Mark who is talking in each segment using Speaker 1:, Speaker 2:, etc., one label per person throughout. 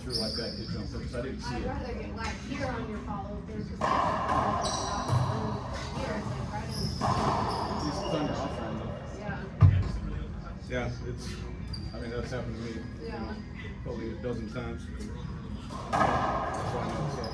Speaker 1: through like that, you jump because I didn't see
Speaker 2: I'd
Speaker 1: it.
Speaker 2: rather get like here on your follow through because here it's like right in the
Speaker 1: It's on your offline though.
Speaker 2: Yeah.
Speaker 1: Yeah, it's, I mean, that's happened to me,
Speaker 2: Yeah.
Speaker 1: Probably a dozen times. That's why I know it's up.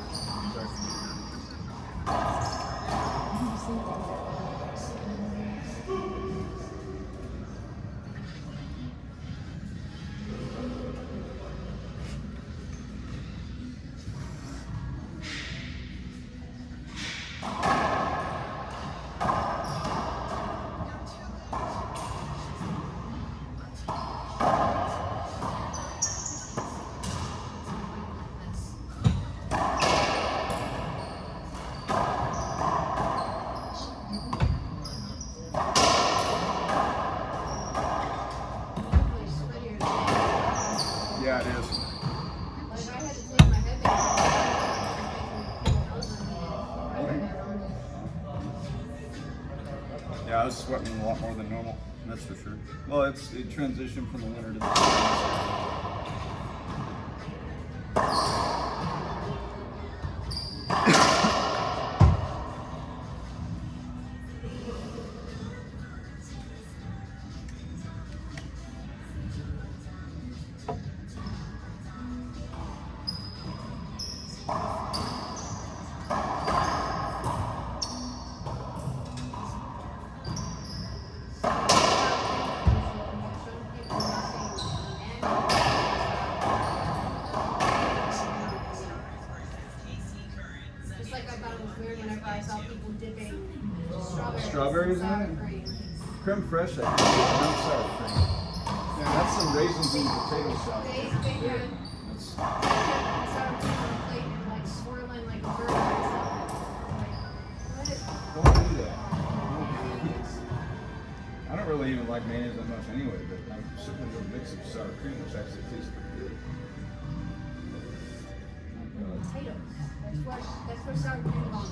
Speaker 1: Yeah, it is.
Speaker 2: Like I had to take my head back.
Speaker 1: Yeah, I was sweating a lot more than normal, that's for sure. Well, it transitioned from the winter to the
Speaker 2: Just like I thought it was weird whenever I saw people dipping
Speaker 1: strawberries in
Speaker 2: sour
Speaker 1: it?
Speaker 2: cream.
Speaker 1: Creme fraiche, I think, not sour cream. Yeah, that's some raisins and potato salad.
Speaker 2: They had
Speaker 1: That's,
Speaker 2: sour cream on a plate and like swirling like a bird or something. Like,
Speaker 1: don't do that. I don't really even like mayonnaise that much anyway, but I'm certainly going to mix some sour cream, which actually tastes pretty good.
Speaker 2: potatoes. That's where sour cream belongs.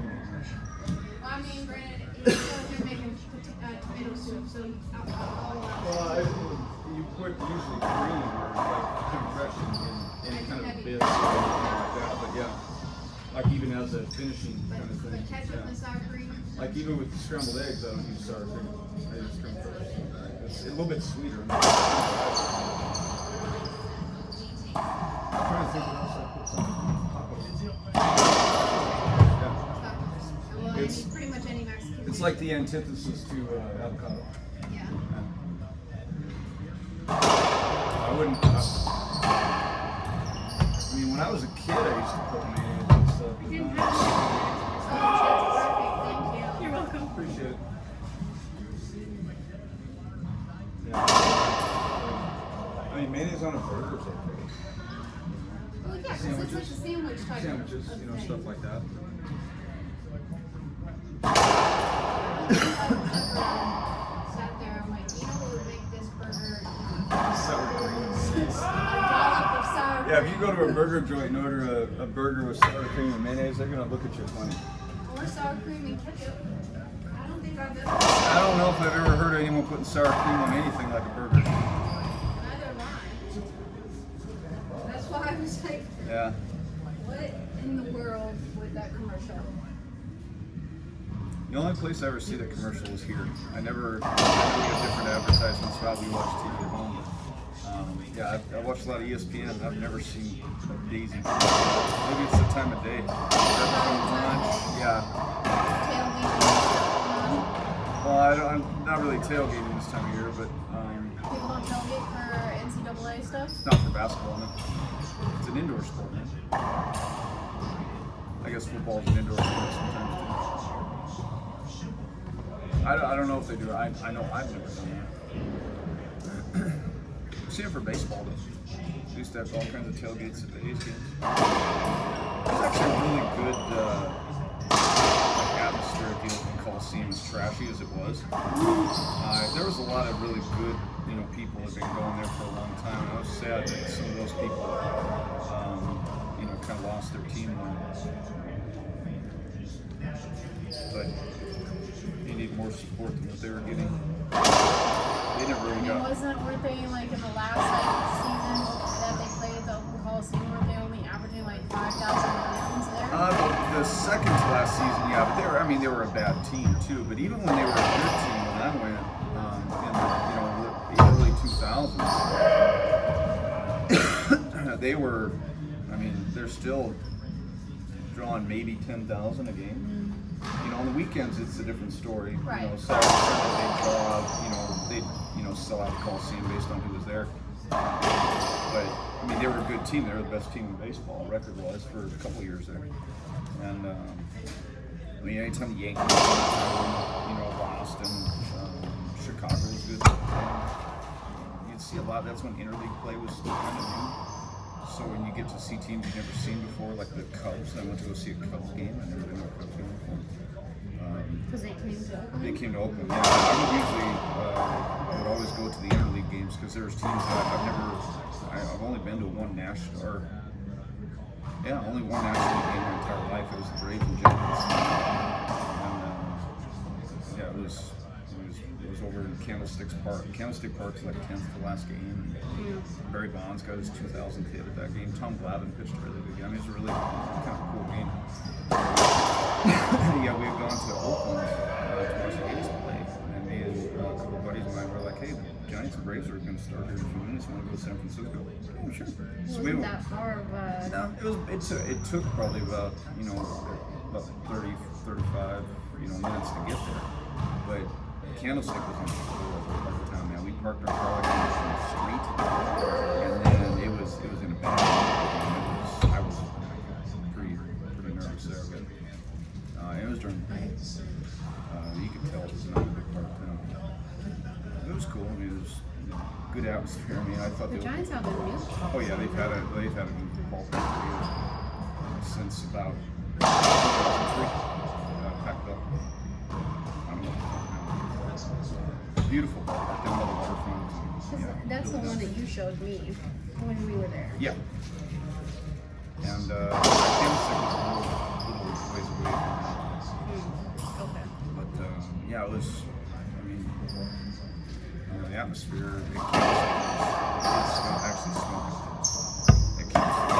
Speaker 2: Well, I mean, granted, you're making tomato soup, so
Speaker 1: You put usually cream or like compression in any kind of bits or anything like that, but yeah, like even as a finishing kind of thing.
Speaker 2: But ketchup
Speaker 1: Yeah.
Speaker 2: and sour cream.
Speaker 1: Like even with the scrambled eggs, I don't use sour cream. I use creme fraiche. It's a little bit sweeter. I'm trying to think what else I put some.
Speaker 2: Well,
Speaker 1: It's-
Speaker 2: pretty much any Mexican.
Speaker 1: It's like the antithesis to avocado.
Speaker 2: Yeah.
Speaker 1: I wouldn't. I mean, when I was a kid, I used to put mayonnaise and stuff. But
Speaker 2: Didn't
Speaker 1: not-
Speaker 2: have so that's perfect. Thank you.
Speaker 3: You're welcome.
Speaker 1: Appreciate it. Yeah. I mean, mayonnaise on a burger is okay.
Speaker 2: Well, yeah, because it's like a sandwich type
Speaker 1: Sandwiches,
Speaker 2: of
Speaker 1: you know,
Speaker 2: thing.
Speaker 1: stuff like that.
Speaker 2: Sat there, I'm like, you know what would make this burger
Speaker 1: Sour cream.
Speaker 2: a dollop of sour
Speaker 1: Yeah, if
Speaker 2: cream?
Speaker 1: you go to a burger joint and order a burger with sour cream and mayonnaise, they're gonna look at you funny.
Speaker 2: Or sour cream and ketchup. I don't think I've ever.
Speaker 1: I don't know if I've ever heard of anyone putting sour cream on anything like a burger.
Speaker 2: Neither have I. That's why I was like,
Speaker 1: Yeah.
Speaker 2: what in the world with that commercial?
Speaker 1: The only place I ever see that commercial is here. I never get different advertisements while we watch TV at home. But, yeah, I watch a lot of ESPN. And I've never seen a Daisy. Maybe it's the time of day. Lunch. Yeah.
Speaker 2: Tailgating.
Speaker 1: Well, I'm not really tailgating this time of year, but
Speaker 2: People don't tailgate for NCAA stuff.
Speaker 1: not for basketball. No. It's an indoor sport, man. I guess football is an indoor sport sometimes too. I don't know if they do it. I know I've never done that. I've seen it for baseball though. They used to have all kinds of tailgates at the A's games. There's actually a really good atmosphere at the Oakland Coliseum, as trashy as it was. There was a lot of really good, people that have been going there for a long time. And I was sad that some of those people, kind of lost their team. But you need more support than what they were getting. They never really got.
Speaker 2: Weren't they like in the last season that they played at the Open Coliseum? Weren't they only averaging like 5,000 wins there?
Speaker 1: The second to last season, yeah, but they were a bad team too. But even when they were a good team when I went in the early 2000s, they were. I mean, they're still drawing maybe 10,000 a game. On the weekends it's a different story.
Speaker 2: Right.
Speaker 1: Saturday, Sunday they draw. They sell out the Coliseum based on who was there. But I mean, they were a good team. They were the best team in baseball, record-wise, for a couple of years there. And I mean, anytime the Yankees, Boston, Chicago was good. You'd see a lot. That's when interleague play was still kind of new. So when you get to see teams you've never seen before, like the Cubs, I went to go see a Cubs game. I never been to a Cubs game before.
Speaker 2: Because they came to Oakland?
Speaker 1: They came to Oakland. Yeah, I would always go to the interleague games because there's teams that I've only been to only one national game my entire life. It was the Braves and Giants. And yeah, it was over in Candlestick Park's like 10th to last game. Barry Bonds got his 2000th hit at that game. Tom Glavine pitched a really good game. It was a really kind of cool game. Yeah, we had gone to Oakland to watch the Yankees play, and me and a couple of buddies of mine were like, "Hey, the Giants and Braves are going to start here in a few minutes. Want to go to San Francisco?" Oh, sure. So we went.
Speaker 2: That far of
Speaker 1: No, it took probably about 30, 35 minutes to get there, but Candlestick was on the part of town. Now we parked our car on the street, and then it was in a bad. I was pretty nervous there, but it was during the night. You could tell it was not a big part of town. It was cool. I mean, it was good atmosphere. I mean, I thought
Speaker 2: the Giants have a new.
Speaker 1: Oh yeah, they've had a new ballpark for years since about 2003. Packed up. I don't know. Beautiful ballpark down by the waterfront.
Speaker 2: That's the one that you showed me when we were there.
Speaker 1: Yeah. And Candlestick was a little ways away from that.
Speaker 2: Okay.
Speaker 1: But yeah, it was. I mean, the atmosphere at Candlestick was actually smoking. At Candlestick, I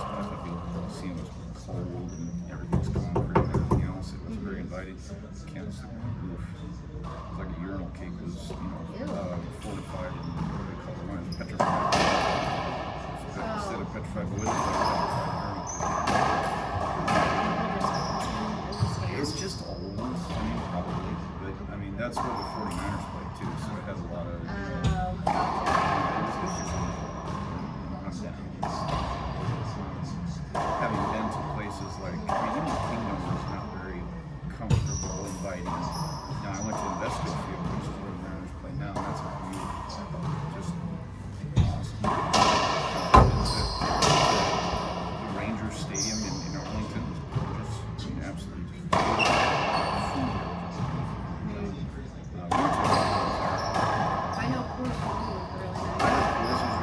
Speaker 1: thought the Coliseum was cold and everything's concrete and everything else. It was very inviting. Candlestick roof. It was like a urinal cake was, fortified and what do they call it? Petrified. Instead of petrified wood, it's like petrified. It's just old, probably. But, I mean, that's where the 49ers play, too, so it has a lot of... It's just having been to places like... even the Kingdom was not very comfortable, inviting. Now, I went to Invesco Field, which is where the Mariners play now, and that's a beautiful, just awesome. The Rangers Stadium in Arlington was gorgeous. I mean, absolutely just beautiful.
Speaker 2: I know Coors was really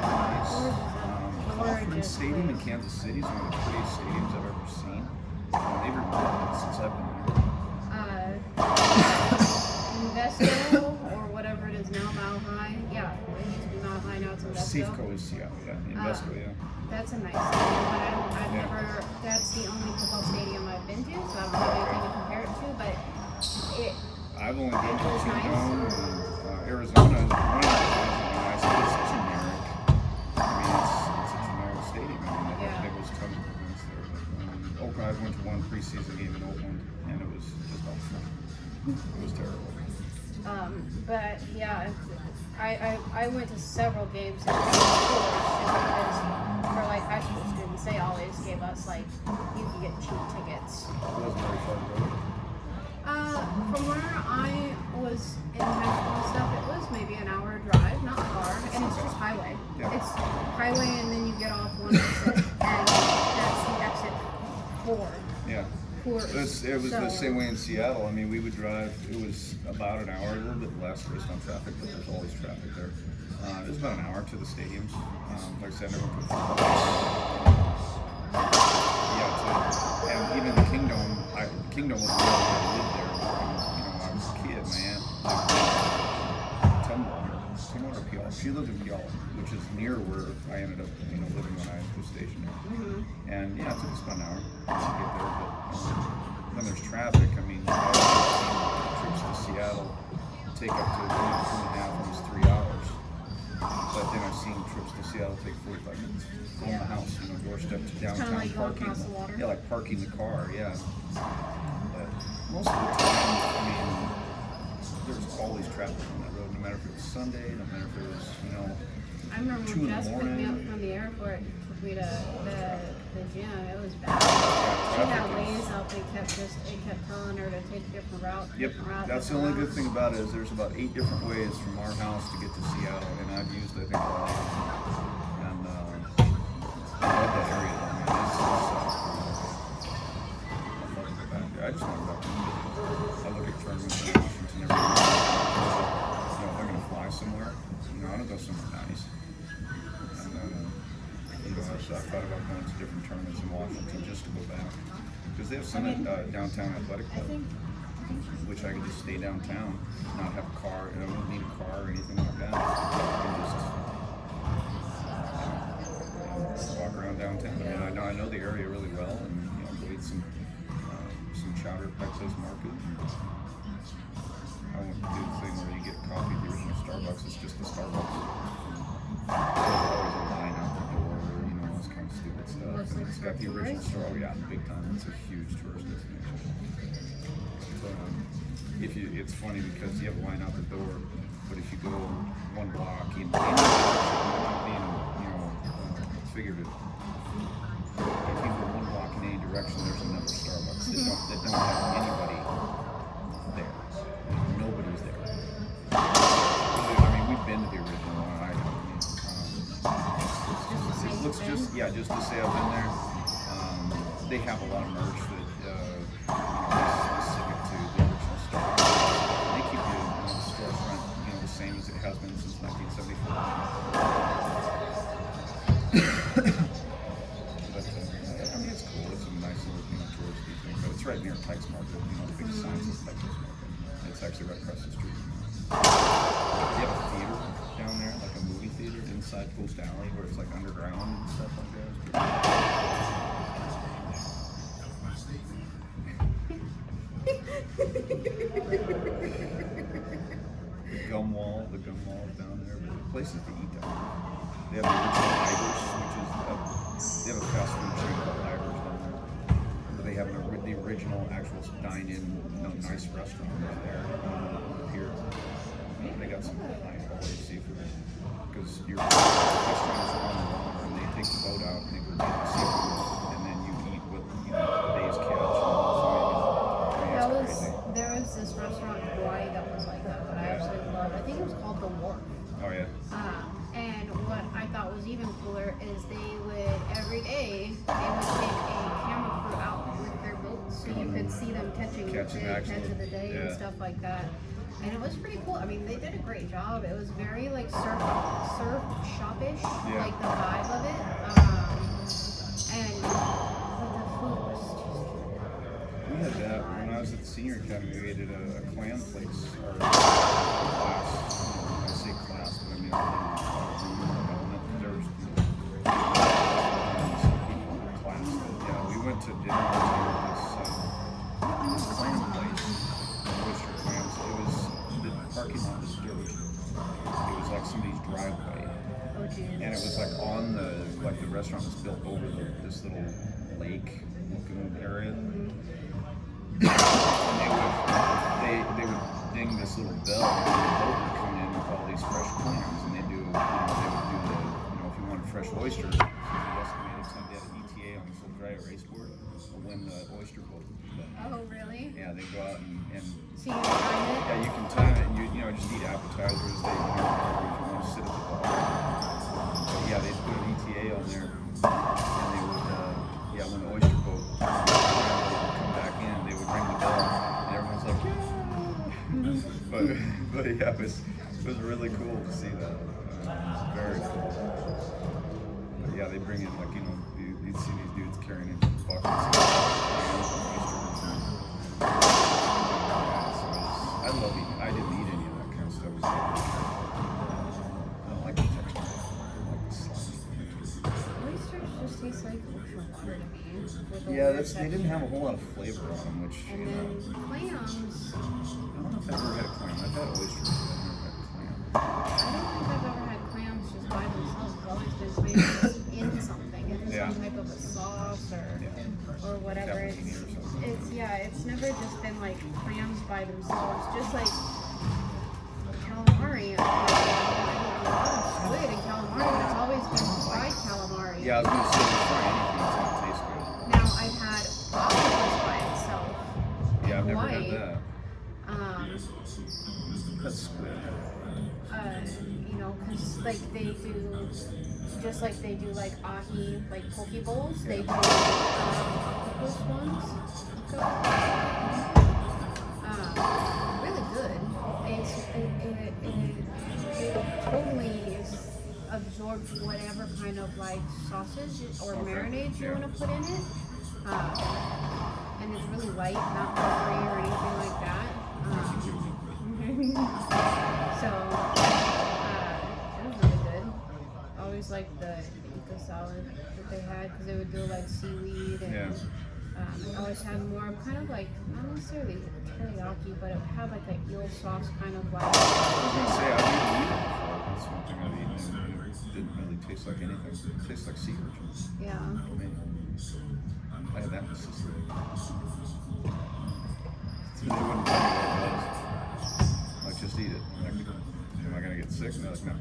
Speaker 2: nice.
Speaker 1: Kauffman Stadium in Kansas City is one of the prettiest stadiums I've ever seen. They've remodeled it since I've been here.
Speaker 2: Invesco or whatever it is now, Mile High. Yeah, it used to be Mile High, now it's Invesco.
Speaker 1: Safeco is, yeah, Invesco, yeah.
Speaker 2: That's a nice stadium, but I've never, that's the only football stadium I've been to, so I don't have anything to compare it to, but
Speaker 1: I've only been to
Speaker 2: was
Speaker 1: Kingdom
Speaker 2: nice.
Speaker 1: and Arizona is one of the nice, but it's generic. I mean, it's a generic stadium. I mean, there was tons of events there. But, Oakland, I went to one preseason game in Oakland, and it was just awful. It was terrible.
Speaker 2: But yeah, I went to several games in school because for like high school students, they always gave us like, you could get cheap tickets.
Speaker 1: It wasn't very fun, really.
Speaker 2: From where I was in high school and stuff, it was maybe an hour drive, not far, and it's just highway.
Speaker 1: Yeah.
Speaker 2: It's highway, and then you get off one exit, and that's the exit 4.
Speaker 1: Yeah. It was the same way in Seattle. I mean, we would drive, it was about an hour, a little bit less based on traffic, but there's always traffic there. It was about an hour to the stadiums. Like I said, I never put and even the Kingdom was where I lived there. kid, my aunt Tumwater, Puyallup. She lived in Puyallup, which is near where I ended up, living when I was stationed there.
Speaker 2: Mm-hmm.
Speaker 1: And yeah, it took us about an hour to get there, but when there's traffic, I mean, trips to Seattle take up to 2.5, almost 3 hours. But then I've seen trips to Seattle take 45 minutes from the house, doorstep to downtown
Speaker 2: like going
Speaker 1: parking.
Speaker 2: across the water.
Speaker 1: Yeah, like parking the car, yeah. But most of the time, I mean, there's always traffic on that road, no matter if it was Sunday, no matter if it was,
Speaker 2: I remember
Speaker 1: 2 in
Speaker 2: when
Speaker 1: the
Speaker 2: Jess picked me up
Speaker 1: morning.
Speaker 2: from the airport and took me to the gym. It was bad.
Speaker 1: Yeah,
Speaker 2: She had
Speaker 1: traffic is-
Speaker 2: ways out. It kept telling her to take a different route.
Speaker 1: Yep,
Speaker 2: different route,
Speaker 1: that's the
Speaker 2: different
Speaker 1: only good
Speaker 2: route.
Speaker 1: thing about it is there's about 8 different ways from our house to get to Seattle, and I've used, I think, all of them. And I love that area. I mean, it's just, I'd love to go back there. I just want to go back and visit. I look at tournaments in Washington every year. If I'm going to fly somewhere, I want to go somewhere nice. And I've thought about going to different tournaments in Washington just to go back. Because they have some at downtown athletic club, which I could just stay downtown, not have a car, and I don't need a car or anything like that. And just walk around downtown. I mean, I know the area really well, and go eat some chowder at Texas Market. I won't do the thing where you get coffee at the original Starbucks. It's just the Starbucks. There's always a line out the door, this kind of stupid stuff. And it's got the original store. Oh yeah, big time. It's a huge tourist destination. But it's funny because you have a line out the door, but if you go 1 block in figurative. If you go 1 block in any direction, there's another Starbucks that don't have anybody there. Nobody's there. I mean, we've been to the original one. It looks just to say I've been there. They have a lot of merch that is specific to the original Starbucks. They keep the storefront, the same as it has been since 1974. But I mean, it's cool. It's a nice little touristy thing. But it's right near Pikes Market. The big sign says Pikes Market. It's actually right across the street. They have a theater down there, like a movie theater inside Post Alley, where it's like underground and stuff like that. It's pretty The gum wall is down there. But the places to eat down there. They have the original Irish, they have a fast food chain called Irish down there. But they have the original actual dine-in, nice restaurant right there on the pier. They got some nice quality seafood. Because your restaurant is on the water, and they take the boat out and they go get the seafood, and then you eat with the day's catch.
Speaker 2: There was this restaurant in Hawaii that was like that, but I absolutely loved. I think it was called The Wharf.
Speaker 1: Oh yeah.
Speaker 2: And what I thought was even cooler is they would every day take a camera crew out with their boats, so you could see them catching fish at the end of the day and stuff like that. And it was pretty cool. I mean, they did a great job. It was very like surf shopish, like the vibe of it. And the food was just.
Speaker 1: We had that when I was at the senior academy. We did a clam place or class. I say class, but I mean there was some people in the class. But yeah, we went to dinner with this clam place, oyster clams. It was the parking lot was dirt. It was like somebody's driveway, and it was like on the restaurant was built over this little lake looking area. And they would ding this little bell, and the boat would come in with all these fresh clams, and they would do if you wanted fresh oysters, so they estimated somebody had an ETA on this little dry erase board when the oyster boat would be done.
Speaker 2: Oh, really?
Speaker 1: Yeah, they go out and
Speaker 2: so you can time it?
Speaker 1: yeah, you can time it, and you just eat appetizers. They if you want to sit at the bar. But yeah, they'd put an ETA on there, and they would when the oyster boat would come back in, they would ring the bell, and everyone's like, yeah. but yeah, it was really cool to see that. Very cool. But yeah, they bring in you'd see these dudes carrying in buckets. I love eating
Speaker 2: with the
Speaker 1: Yeah,
Speaker 2: weird
Speaker 1: they didn't
Speaker 2: texture.
Speaker 1: have a whole lot of flavor on them, which,
Speaker 2: And
Speaker 1: you know,
Speaker 2: then clams.
Speaker 1: I don't know if I've ever had a clam. I've had oysters, but I've never had a clam.
Speaker 2: I don't think I've ever had clams just by themselves. It's always been made in something, in
Speaker 1: Yeah.
Speaker 2: some type of a sauce
Speaker 1: Yeah.
Speaker 2: or whatever.
Speaker 1: Capellini or something.
Speaker 2: It's never just been like clams by themselves. Just like calamari. Squid and calamari, but it's always been fried calamari.
Speaker 1: Yeah, I was going to say, if you fry anything, it's going to taste good.
Speaker 2: Now I've had octopus by itself.
Speaker 1: Yeah, I've never
Speaker 2: Hawaii.
Speaker 1: had that.
Speaker 2: Um,
Speaker 1: That's squid.
Speaker 2: you know, because like they do, just like they do like ahi, like poke bowls, they do octopus ones. Really good. It totally absorbs whatever kind of like sausage or marinade you want to put in it. And it's really light, not buttery or anything like that. So, it was really good. I always liked the Ika salad that they had because they would do like seaweed and
Speaker 1: Yeah.
Speaker 2: I always had more of kind of like, not necessarily teriyaki, but it had like an eel sauce kind of like.
Speaker 1: I was going to say, I've eaten eel before. That's one thing I've eaten, and it didn't really taste like anything. It tastes like sea urchins.
Speaker 2: Yeah.
Speaker 1: I mean, I had that in Sicily. They wouldn't tell me what it was. Like, just eat it. I'm like, am I going to get sick? And they're like, no.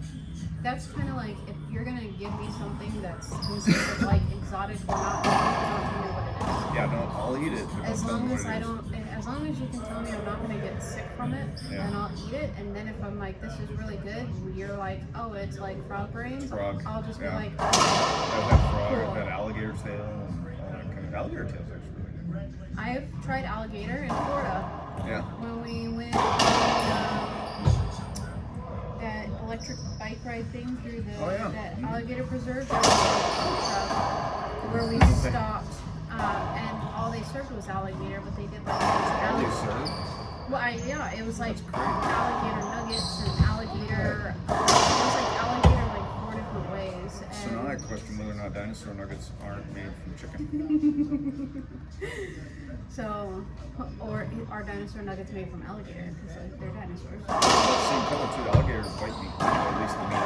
Speaker 2: That's kind of like if you're gonna give me something that's considered like exotic or not, don't tell me what it is.
Speaker 1: Yeah, no, I'll eat it. But
Speaker 2: As
Speaker 1: don't tell me
Speaker 2: long
Speaker 1: what
Speaker 2: as
Speaker 1: it
Speaker 2: I
Speaker 1: is.
Speaker 2: don't, as long as you can tell me I'm not gonna get sick from it,
Speaker 1: Yeah.
Speaker 2: then I'll eat it. And then if I'm like, this is really good, and you're like, oh, it's like frog brains,
Speaker 1: Frog,
Speaker 2: I'll just
Speaker 1: yeah.
Speaker 2: be like,
Speaker 1: I've had frog,
Speaker 2: Cool.
Speaker 1: I've had alligator tail, and all that kind of. Alligator tail's actually really good.
Speaker 2: I've tried alligator in Florida
Speaker 1: Yeah.
Speaker 2: when we went that electric bike ride thing through the
Speaker 1: Oh, yeah.
Speaker 2: that alligator preserve. There was a food truck where we stopped, and all they served was alligator, but they did like
Speaker 1: All they
Speaker 2: alligator.
Speaker 1: serve?
Speaker 2: Well, yeah, it was like alligator nuggets and alligator. It was like alligator like 4 different ways. And
Speaker 1: So now I question whether or not dinosaur nuggets aren't made from chicken.
Speaker 2: So, or are dinosaur nuggets made from alligator? Because like, they're dinosaurs.
Speaker 1: Same color too. Alligators bite me. At least the meat.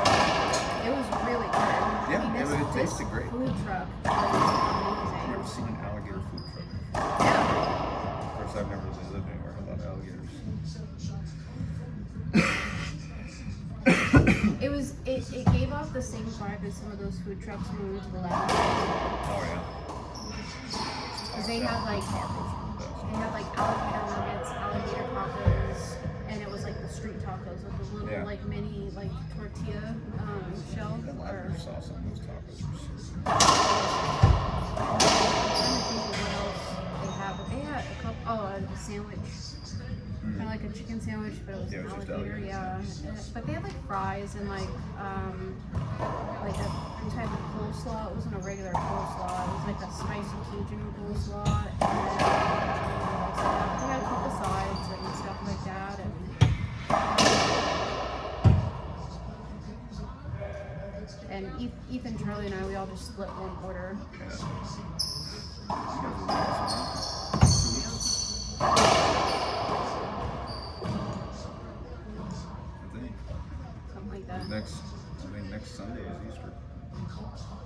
Speaker 2: It was really good.
Speaker 1: Yeah,
Speaker 2: this,
Speaker 1: it
Speaker 2: this
Speaker 1: tasted great.
Speaker 2: Food truck was
Speaker 1: I've never
Speaker 2: amazing.
Speaker 1: seen an alligator food truck.
Speaker 2: Yeah.
Speaker 1: Of course, I've never really lived anywhere with a lot of alligators.
Speaker 2: It gave off the same vibe as some of those food trucks when we went to the lab.
Speaker 1: Oh yeah.
Speaker 2: Because they had like alligator nuggets, alligator tacos, and it was like the street tacos with the little
Speaker 1: Yeah.
Speaker 2: like mini like tortilla shell.
Speaker 1: The lavender sauce on those tacos were so good.
Speaker 2: I'm trying to think of what else they have, but they had a couple. Oh, a sandwich. Kind of like a chicken sandwich, but it was
Speaker 1: Yeah, it was just
Speaker 2: alligator.
Speaker 1: alligator.
Speaker 2: Yeah, but they had like fries and like a type of coleslaw. It wasn't a regular coleslaw. It was like a spicy Cajun coleslaw. And they had a couple sides and stuff like that. And Ethan, Charlie, and I, we all just split one order. Something like that.
Speaker 1: I think next Sunday is Easter.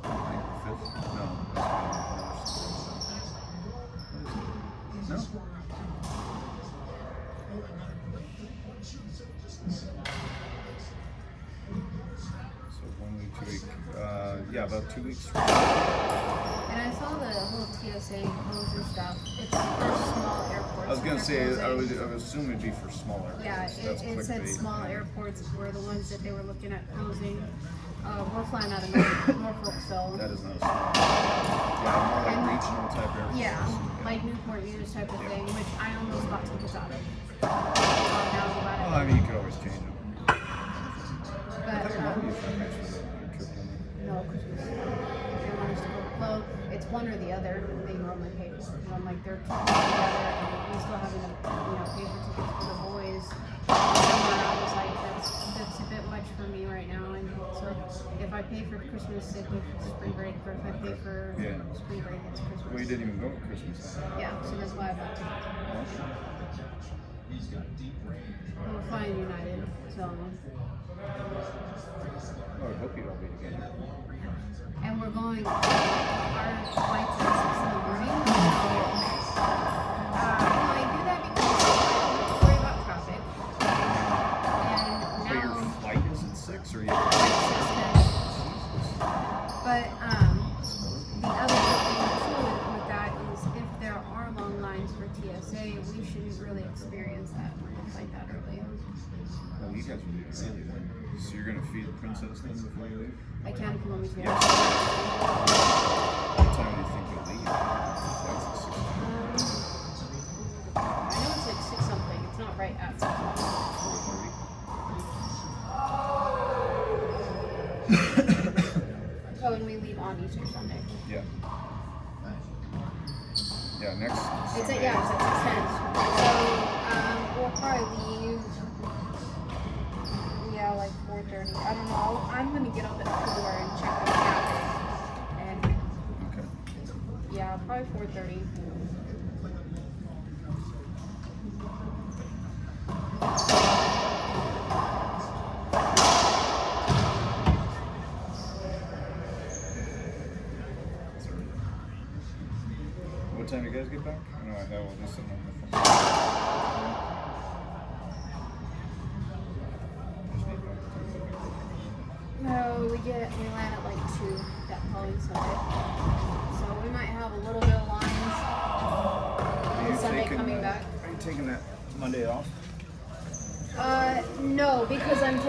Speaker 1: I think the 5th. No, that's no. So 1 week, 2 week. Yeah, about 2 weeks.
Speaker 2: And I saw the whole TSA closure stuff. It's for small airports.
Speaker 1: I was gonna
Speaker 2: that
Speaker 1: say,
Speaker 2: they're
Speaker 1: I would
Speaker 2: closing.
Speaker 1: assume it'd be for smaller.
Speaker 2: Yeah,
Speaker 1: That's
Speaker 2: it said
Speaker 1: clickbait.
Speaker 2: small airports were the ones that they were looking at closing. We're flying out of Norfolk, so
Speaker 1: That is not small. Yeah, more like
Speaker 2: And-
Speaker 1: regional type airports.
Speaker 2: yeah, like Newport News type of
Speaker 1: Yeah.
Speaker 2: thing, which I almost bought tickets out of.
Speaker 1: Well, I mean, you could always change them. I
Speaker 2: But
Speaker 1: thought your mom used to mention that trip.
Speaker 2: no, because they want us to go. Well, it's one or the other that they normally pay for. And I'm like, they're together, and we still having to, pay for tickets for the boys. And I was like, that's a bit much for me right now, and So if I pay for Christmas, it goes for spring break, or if I pay for
Speaker 1: Yeah.
Speaker 2: spring break, it's Christmas.
Speaker 1: Well, you didn't even go to Christmas.
Speaker 2: Yeah, so that's why I bought tickets. We're flying United, so.
Speaker 1: Oh, I hope you'd all be together.
Speaker 2: And we're going, our flight's at 6 in the morning, so I do that because I don't have to worry about traffic. And
Speaker 1: But your
Speaker 2: now,
Speaker 1: flight is at 6 or you?
Speaker 2: but the other good thing too with that is if there are long lines for TSA, we shouldn't really experience that when we flight that early.
Speaker 1: Well, you guys will be early then. So you're gonna feed the princess then before you leave?
Speaker 2: I can if you want me to.
Speaker 1: What time do you think you'll leave? That's at 6.
Speaker 2: I know it's like 6 something. It's not right at 6 something.
Speaker 1: 4:30.
Speaker 2: Oh, and we leave on Easter Sunday.
Speaker 1: Yeah. Yeah, next
Speaker 2: It's
Speaker 1: Sunday.
Speaker 2: at 6:10. So we'll probably leave. Yeah, like 4:30. I don't know. I'm gonna get up at 4 and check the traffic. And
Speaker 1: Okay.
Speaker 2: yeah, probably 4:30.
Speaker 1: What time do you guys get back? I know I have all this sitting on the phone.
Speaker 2: No, we land at like 2 that following Sunday. So we might have a little bit of lines on Sunday coming back.
Speaker 1: Are you taking that Monday off?
Speaker 2: No, because I'm taking